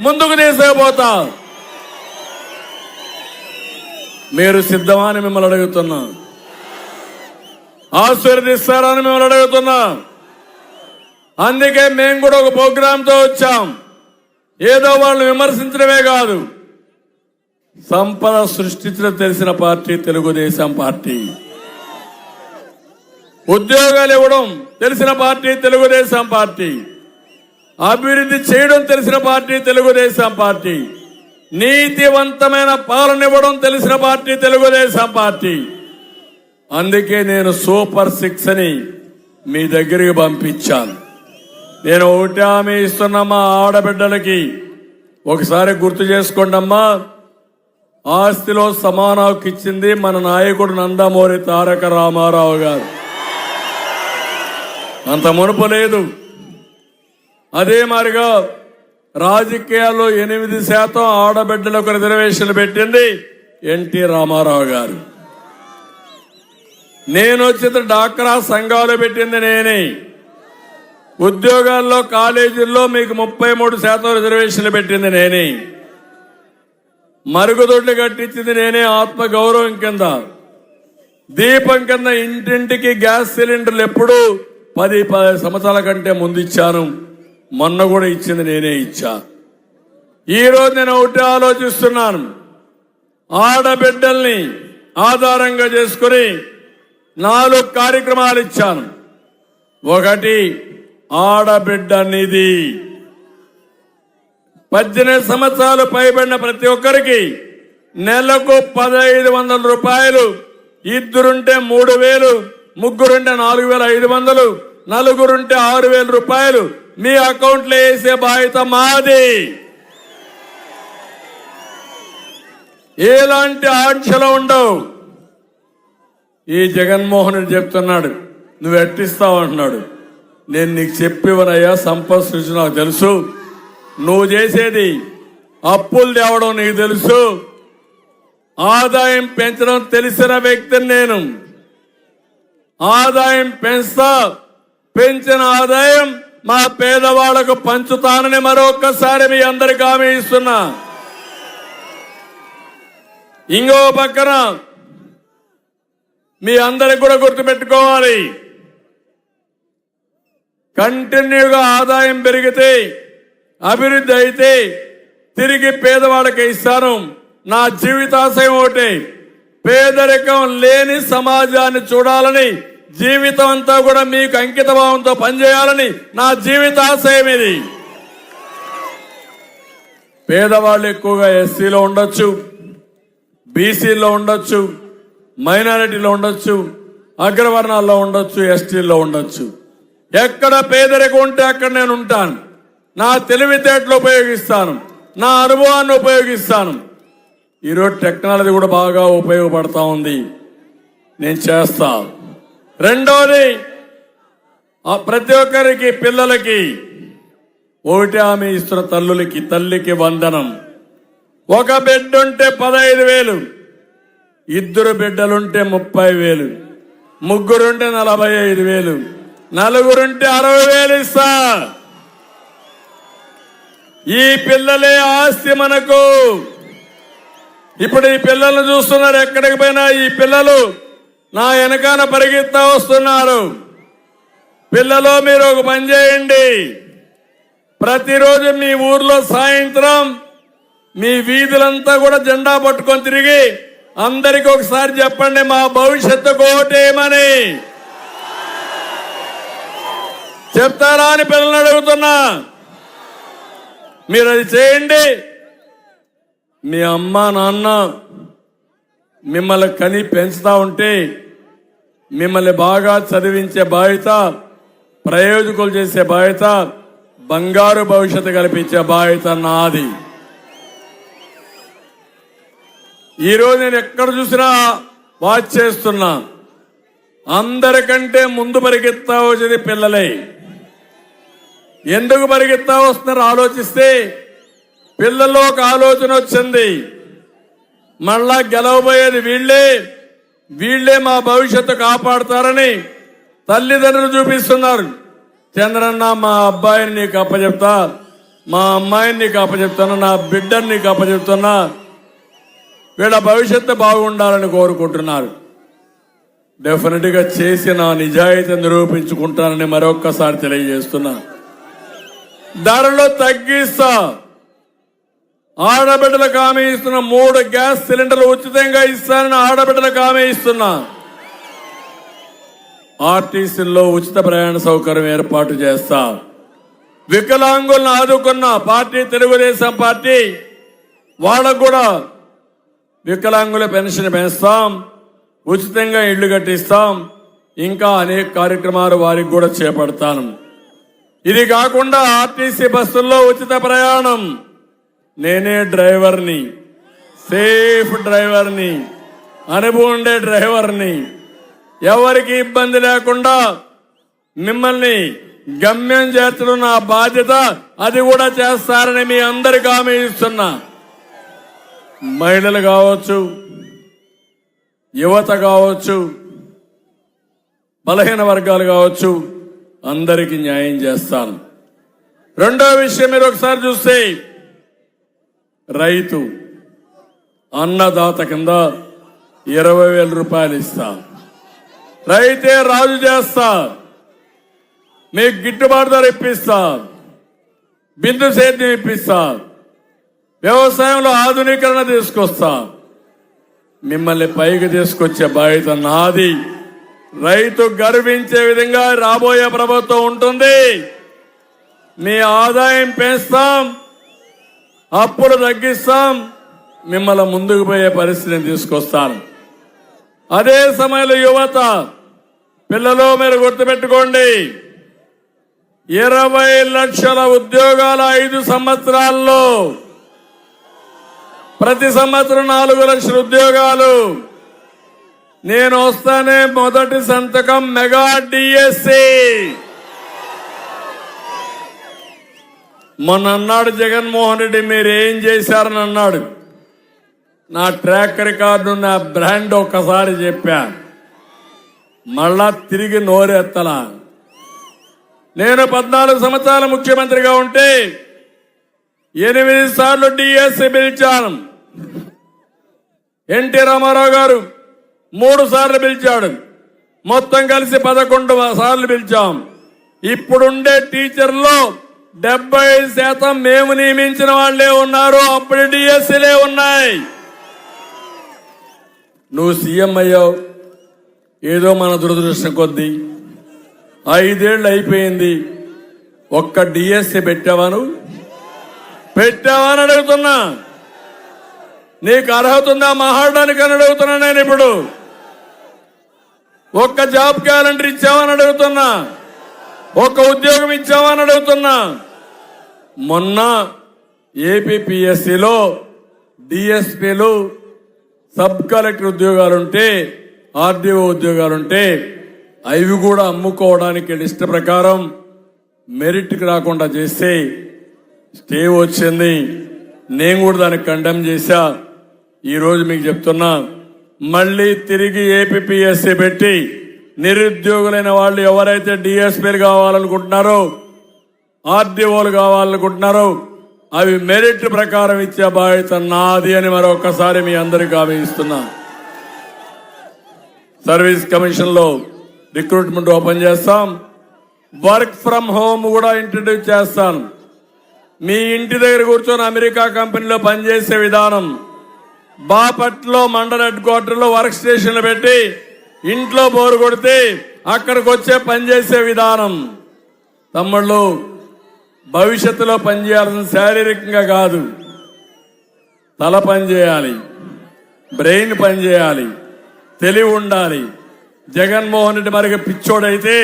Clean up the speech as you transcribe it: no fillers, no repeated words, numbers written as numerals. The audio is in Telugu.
ముందుకు తీసుకుపోతా. మీరు సిద్ధమా అని మిమ్మల్ని అడుగుతున్నా. ఆశీర్వదిస్తారని మిమ్మల్ని అడుగుతున్నా. అందుకే మేము కూడా ఒక ప్రోగ్రాంతో వచ్చాం. ఏదో వాళ్ళని విమర్శించడమే కాదు, సంపద సృష్టించడం తెలిసిన పార్టీ తెలుగుదేశం పార్టీ. ఉద్యోగాలు ఇవ్వడం తెలిసిన పార్టీ తెలుగుదేశం పార్టీ. అభివృద్ధి చేయడం తెలిసిన పార్టీ తెలుగుదేశం పార్టీ. నీతివంతమైన పాలన ఇవ్వడం తెలిసిన పార్టీ తెలుగుదేశం పార్టీ. అందుకే నేను సూపర్ 6 అని మీ దగ్గరికి పంపించాను. నేను ఒకటి హామీ ఇస్తున్నా మా ఆడబిడ్డలకి, ఒకసారి గుర్తు చేసుకోండి అమ్మా. ఆస్తిలో సమాన హక్కు ఇచ్చింది మన నాయకుడు నందమూరి తారక రామారావు గారు. అంత మునుపు లేదు. అదే మాదిరిగా రాజకీయాల్లో 8% ఆడబిడ్డలకు రిజర్వేషన్లు పెట్టింది ఎన్టీ రామారావు గారు. నేను వచ్చిన డాక్రా సంఘాలు పెట్టింది నేనే. ఉద్యోగాల్లో కాలేజీల్లో మీకు 33% రిజర్వేషన్లు పెట్టింది నేనే. మరుగుదొడ్లు కట్టించింది నేనే. ఆత్మ గౌరవం కింద, దీపం కింద ఇంటింటికి గ్యాస్ సిలిండర్లు ఎప్పుడూ 10 సంవత్సరాల కంటే ముందు ఇచ్చాను. మొన్న కూడా ఇచ్చింది నేనే ఇచ్చా. ఈరోజు నేను ఒకటి ఆలోచిస్తున్నాను. ఆడబిడ్డల్ని ఆధారంగా చేసుకుని 4 కార్యక్రమాలు ఇచ్చాను. ఒకటి, ఆడబిడ్డ నిధి. 18 సంవత్సరాలు పైబడిన ప్రతి ఒక్కరికి నెలకు 1,500 రూపాయలు. ఇద్దరుంటే 3,000, ముగ్గురుంటే 4,500, నలుగురుంటే 6,000 రూపాయలు మీ అకౌంట్లో వేసే బాధ్యత మాది. ఎలాంటి ఆంక్షలు ఉండవు. ఈ జగన్మోహన్ రెడ్డి చెప్తున్నాడు, నువ్వు ఎట్టిస్తావు అంటున్నాడు. నేను నీకు చెప్పివనయ్యా, సంపద సృష్టి నాకు తెలుసు. నువ్వు చేసేది అప్పులు తేవడం నీకు తెలుసు. ఆదాయం పెంచడం తెలిసిన వ్యక్తిని నేను. ఆదాయం పెంచుతా, పెంచిన ఆదాయం మా పేదవాళ్లకు పంచుతానని మరొక్కసారి మీ అందరికీ హామీ ఇస్తున్నా. ఇంకో పక్కన మీ అందరికి కూడా గుర్తుపెట్టుకోవాలి, కంటిన్యూగా ఆదాయం పెరిగితే, అభివృద్ధి అయితే తిరిగి పేదవాళ్ళకి ఇస్తాను. నా జీవితాశయం ఒకటి, పేదరికం లేని సమాజాన్ని చూడాలని, జీవితం అంతా కూడా మీకు అంకిత భావంతో పనిచేయాలని నా జీవితాశయం ఇది. పేదవాళ్ళు ఎక్కువగా ఎస్సీలో ఉండొచ్చు, బీసీలో ఉండొచ్చు, మైనారిటీలో ఉండొచ్చు, అగ్రవర్ణాల్లో ఉండొచ్చు, ఎస్టీల్లో ఉండొచ్చు. ఎక్కడ పేదరికం ఉంటే అక్కడ నేను ఉంటాను. నా తెలివితేటలు ఉపయోగిస్తాను, నా అనుభవాన్ని ఉపయోగిస్తాను. ఈరోజు టెక్నాలజీ కూడా బాగా ఉపయోగపడతా ఉంది, నేను చేస్తా. రెండోది, ప్రతి ఒక్కరికి పిల్లలకి ఒకటి హామీ ఇస్తున్న తల్లులకి, తల్లికి వందనం. ఒక బిడ్డ ఉంటే 15,000, 2 బిడ్డలుంటే 30,000, ముగ్గురుంటే 45,000, నలుగురుంటే 60,000 ఇస్తా. ఈ పిల్లలే ఆస్తి మనకు. ఇప్పుడు ఈ పిల్లల్ని చూస్తున్నారు, ఎక్కడికి పోయినా ఈ పిల్లలు నా వెనకాన పరిగెత్తా వస్తున్నారు. పిల్లలు మీరు ఒక పని చేయండి, ప్రతిరోజు మీ ఊర్లో సాయంత్రం మీ వీధులంతా కూడా జెండా పట్టుకొని తిరిగి అందరికి ఒకసారి చెప్పండి, మా భవిష్యత్తుకు ఓటేయమని. చెప్తారా అని పిల్లల్ని అడుగుతున్నా. మీరు అది చేయండి. మీ అమ్మ నాన్న మిమ్మల్ని కని పెంచుతా ఉంటే మిమ్మల్ని బాగా చదివించే బాధ్యత, ప్రయోజకులు చేసే బాధ్యత, బంగారు భవిష్యత్తు కల్పించే బాధ్యత నాది. ఈరోజు నేను ఎక్కడ చూసినా వాచ్ చేస్తున్నా, అందరికంటే ముందు పరిగెత్తా వచ్చేది పిల్లలే. ఎందుకు పరిగెత్తా వస్తున్నారు ఆలోచిస్తే పిల్లల్లో ఒక ఆలోచన వచ్చింది, మళ్ళా గెలవబోయేది వీళ్లే మా భవిష్యత్తు కాపాడుతారని తల్లిదండ్రులు చూపిస్తున్నారు. చంద్రన్న, మా అబ్బాయిని నీకు అప్పచెప్తా, మా అమ్మాయిని నీకు అప్పచెప్తున్నా, నా బిడ్డని నీకు అప్పచెప్తున్నా, వీళ్ళ భవిష్యత్తు బాగుండాలని కోరుకుంటున్నారు. డెఫినెట్ గా చేసి నా నిజాయితీ నిరూపించుకుంటానని మరొక్కసారి తెలియజేస్తున్నా. ధరలు తగ్గిస్తా, ఆడబిడ్డలకు హామీ ఇస్తున్నా. 3 గ్యాస్ సిలిండర్లు ఉచితంగా ఇస్తానని ఆడబిడ్డలకు హామీ ఇస్తున్నా. ఆర్టీసీల్లో ఉచిత ప్రయాణ సౌకర్యం ఏర్పాటు చేస్తా. వికలాంగులను ఆదుకున్న పార్టీ తెలుగుదేశం పార్టీ, వాళ్ళకు కూడా వికలాంగుల పెన్షన్ పెంచుతాం, ఉచితంగా ఇళ్లు కట్టిస్తాం, ఇంకా అనేక కార్యక్రమాలు వారికి కూడా చేపడతాను. ఇది కాకుండా ఆర్టీసీ బస్సుల్లో ఉచిత ప్రయాణం, నేనే డ్రైవర్ని, సేఫ్ డ్రైవర్ని, అనుభవం ఉండే డ్రైవర్ని, ఎవరికి ఇబ్బంది లేకుండా మిమ్మల్ని గమ్యం చేర్చడం నా బాధ్యత. అది కూడా చేస్తారని మీ అందరికీ హామీ ఇస్తున్నా. మహిళలు కావచ్చు, యువత కావచ్చు, బలహీన వర్గాలు కావచ్చు, అందరికీ న్యాయం చేస్తాను. రెండో విషయం మీరు ఒకసారి చూస్తే, రైతు అన్నదాత కింద 20,000 రూపాయలు ఇస్తా. రైతే రాజు చేస్తా, మీకు గిట్టుబాటు ధర ఇప్పిస్తా, బిందు సేద్యం ఇప్పిస్తా, వ్యవసాయంలో ఆధునీకరణ తీసుకొస్తా. మిమ్మల్ని పైకి తీసుకొచ్చే బాధ్యత నాది. రైతు గర్వించే విధంగా రాబోయే ప్రభుత్వం ఉంటుంది. మీ ఆదాయం పెంచుతాం, అప్పులు తగ్గిస్తాం, మిమ్మల్ని ముందుకు పోయే పరిస్థితిని తీసుకొస్తాను. అదే సమయంలో యువత, పిల్లలు మీరు గుర్తుపెట్టుకోండి, 20 లక్షల ఉద్యోగాల 5 సంవత్సరాల్లో, ప్రతి సంవత్సరం 4 లక్షల ఉద్యోగాలు. నేను వస్తానే మొదటి సంతకం మెగా డిఎస్సి. మొన్న అన్నాడు జగన్మోహన్ రెడ్డి, మీరు ఏం చేశారని అన్నాడు. నా ట్రాక్ రికార్డు, నా బ్రాండ్ ఒక్కసారి చెప్పా, మళ్ళా తిరిగి నోరెత్తలా. నేను 14 సంవత్సరాలు ముఖ్యమంత్రిగా ఉంటే 8 సార్లు డిఎస్సి పిలిచాను. ఎన్టీ రామారావు గారు 3 సార్లు పిలిచాడు. మొత్తం కలిసి 11 సార్లు పిలిచాం. ఇప్పుడుండే టీచర్లో 70% మేము నియమించిన వాళ్లే ఉన్నారు. అప్పుడు డిఎస్సీలే ఉన్నాయి. నువ్వు సీఎం అయ్యావు, ఏదో మన దురదృష్టం కొద్దీ 5 ఏళ్ళు అయిపోయింది, ఒక్క డిఎస్సీ పెట్టావాను? పెట్టావని అడుగుతున్నా. నీకు అర్హత ఉందా మాట్లాడడానికి అని అడుగుతున్నా. నేను ఇప్పుడు ఒక్క జాబ్ క్యాలెండర్ ఇచ్చావని అడుగుతున్నా, ఒక్క ఉద్యోగం ఇచ్చావని అడుగుతున్నా. మొన్న ఏపీపీఎస్సీలో డిఎస్పీలు, సబ్ కలెక్టర్ ఉద్యోగాలుంటే, ఆర్డీఓ ఉద్యోగాలుంటే అవి కూడా అమ్ముకోవడానికి లిస్ట్ ప్రకారం మెరిట్కి రాకుండా చేస్తే స్టే వచ్చింది. నేను కూడా దానికి కండెమ్ చేశా. ఈరోజు మీకు చెప్తున్నా, మళ్లీ తిరిగి ఏపీపీఎస్సీ పెట్టి నిరుద్యోగులైన వాళ్ళు ఎవరైతే డిఎస్పీలు కావాలనుకుంటున్నారో, ఆర్డీఓలు కావాలనుకుంటున్నారో, అవి మెరిట్ ప్రకారం ఇచ్చే బాధ్యత నాది అని మరొకసారి మీ అందరికీ హామీ ఇస్తున్నా. సర్వీస్ కమిషన్ లో రిక్రూట్మెంట్ ఓపెన్ చేస్తాం. వర్క్ ఫ్రం హోమ్ కూడా ఇంట్రడ్యూస్ చేస్తాను. మీ ఇంటి దగ్గర కూర్చొని అమెరికా కంపెనీలో పనిచేసే విధానం, బాపట్లో మండల హెడ్ క్వార్టర్లో వర్క్ స్టేషన్లు పెట్టి ఇంట్లో బోరు కొడితే అక్కడికి వచ్చే పనిచేసే విధానం. తమ్ముళ్ళు, భవిష్యత్తులో పనిచేయాల్సిన శారీరకంగా కాదు, తల పనిచేయాలి, బ్రెయిన్ పనిచేయాలి, తెలివి ఉండాలి. జగన్మోహన్ రెడ్డి మరికి పిచ్చోడైతే